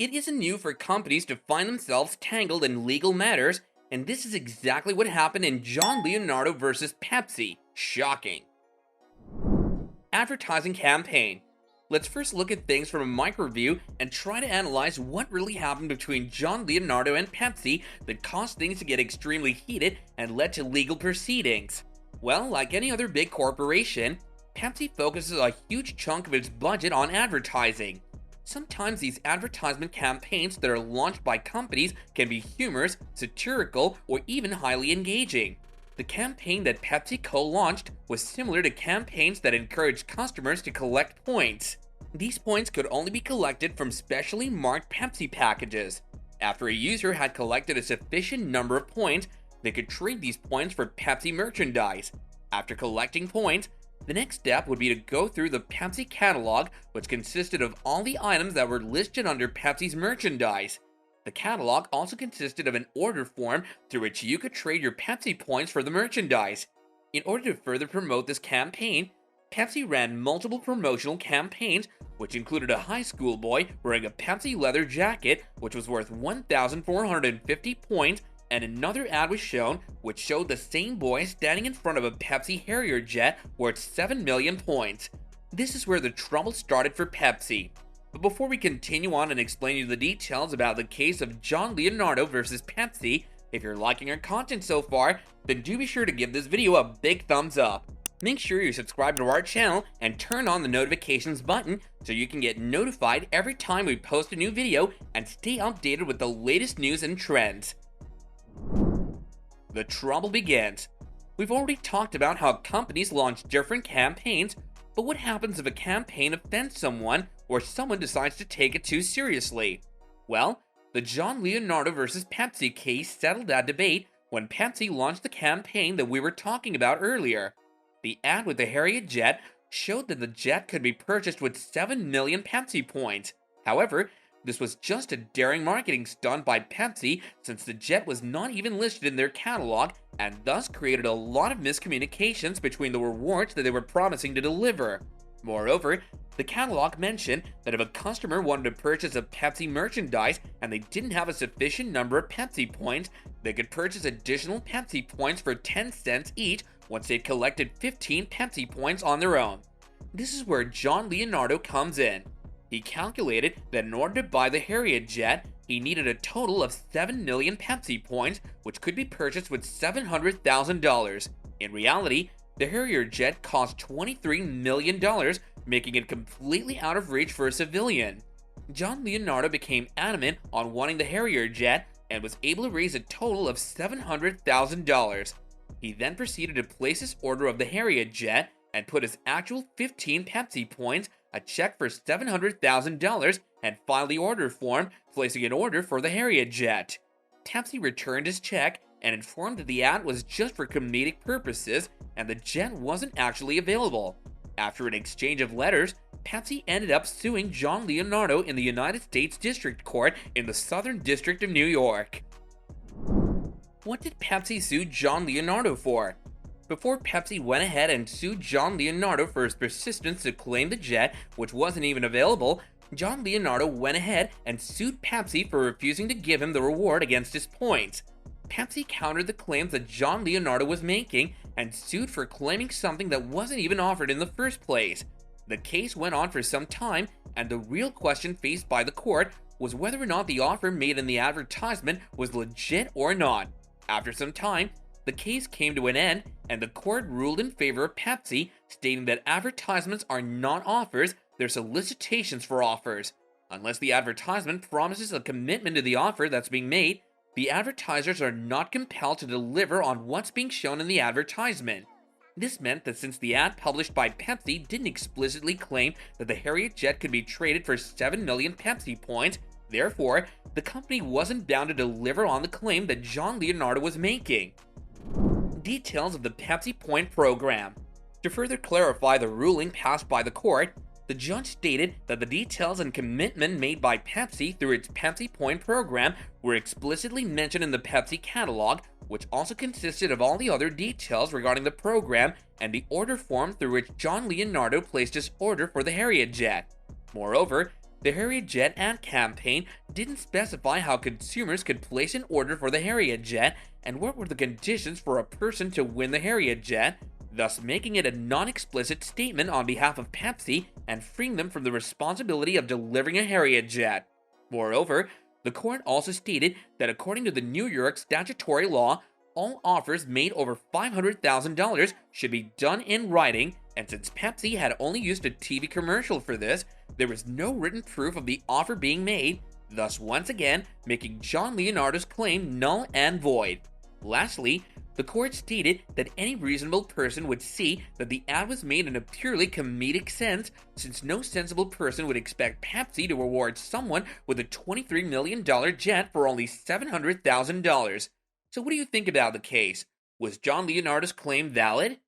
It isn't new for companies to find themselves tangled in legal matters, and this is exactly what happened in John Leonardo versus Pepsi. Shocking. Advertising campaign. Let's first look at things from a micro view and try to analyze what really happened between John Leonardo and Pepsi that caused things to get extremely heated and led to legal proceedings. Well, like any other big corporation, Pepsi focuses a huge chunk of its budget on advertising. Sometimes these advertisement campaigns that are launched by companies can be humorous, satirical, or even highly engaging. The campaign that PepsiCo launched was similar to campaigns that encouraged customers to collect points. These points could only be collected from specially marked Pepsi packages. After a user had collected a sufficient number of points, they could trade these points for Pepsi merchandise. After collecting points, the next step would be to go through the Pepsi catalog, which consisted of all the items that were listed under Pepsi's merchandise. The catalog also consisted of an order form through which you could trade your Pepsi points for the merchandise. In order to further promote this campaign, Pepsi ran multiple promotional campaigns, which included a high school boy wearing a Pepsi leather jacket, which was worth 1,450 points, and another ad was shown which showed the same boy standing in front of a Pepsi Harrier jet worth 7 million points. This is where the trouble started for Pepsi. But before we continue on and explain you the details about the case of John Leonardo versus Pepsi, if you're liking our content so far, then do be sure to give this video a big thumbs up. Make sure you subscribe to our channel and turn on the notifications button so you can get notified every time we post a new video and stay updated with the latest news and trends. The trouble begins. We've already talked about how companies launch different campaigns, but what happens if a campaign offends someone or someone decides to take it too seriously? Well, the John Leonardo versus Pepsi case settled that debate when Pepsi launched the campaign that we were talking about earlier. The ad with the Harrier jet showed that the jet could be purchased with 7 million Pepsi points. However, this was just a daring marketing stunt by Pepsi since the jet was not even listed in their catalog and thus created a lot of miscommunications between the rewards that they were promising to deliver. Moreover, the catalog mentioned that if a customer wanted to purchase a Pepsi merchandise and they didn't have a sufficient number of Pepsi points, they could purchase additional Pepsi points for 10 cents each once they'd collected 15 Pepsi points on their own. This is where John Leonardo comes in. He calculated that in order to buy the Harrier jet, he needed a total of 7 million Pepsi points, which could be purchased with $700,000. In reality, the Harrier jet cost $23 million, making it completely out of reach for a civilian. John Leonardo became adamant on wanting the Harrier jet and was able to raise a total of $700,000. He then proceeded to place his order of the Harrier jet and put his actual 15 Pepsi points, a check for $700,000, and filed the order form, placing an order for the Harrier jet. Pepsi returned his check and informed that the ad was just for comedic purposes and the jet wasn't actually available. After an exchange of letters, Pepsi ended up suing John Leonardo in the United States District Court in the Southern District of New York. What did Pepsi sue John Leonardo for? Before Pepsi went ahead and sued John Leonardo for his persistence to claim the jet, which wasn't even available, John Leonardo went ahead and sued Pepsi for refusing to give him the reward against his points. Pepsi countered the claims that John Leonardo was making and sued for claiming something that wasn't even offered in the first place. The case went on for some time, and the real question faced by the court was whether or not the offer made in the advertisement was legit or not. After some time, the case came to an end, and the court ruled in favor of Pepsi, stating that advertisements are not offers, they're solicitations for offers. Unless the advertisement promises a commitment to the offer that's being made, the advertisers are not compelled to deliver on what's being shown in the advertisement. This meant that since the ad published by Pepsi didn't explicitly claim that the Harrier jet could be traded for 7 million Pepsi points, therefore, the company wasn't bound to deliver on the claim that John Leonardo was making. Details of the Pepsi Point Program. To further clarify the ruling passed by the court, the judge stated that the details and commitment made by Pepsi through its Pepsi Point Program were explicitly mentioned in the Pepsi catalog, which also consisted of all the other details regarding the program and the order form through which John Leonardo placed his order for the Harrier jet. Moreover, The Harriet Jet ad campaign didn't specify how consumers could place an order for the Harriet Jet and what were the conditions for a person to win the Harriet Jet, thus making it a non-explicit statement on behalf of Pepsi and freeing them from the responsibility of delivering a Harriet Jet. Moreover, the court also stated that according to the New York statutory law, all offers made over $500,000 should be done in writing, and since Pepsi had only used a TV commercial for this, there was no written proof of the offer being made, thus once again making John Leonardo's claim null and void. Lastly, the court stated that any reasonable person would see that the ad was made in a purely comedic sense, since no sensible person would expect Pepsi to reward someone with a $23 million jet for only $700,000. So what do you think about the case? Was John Leonardo's claim valid?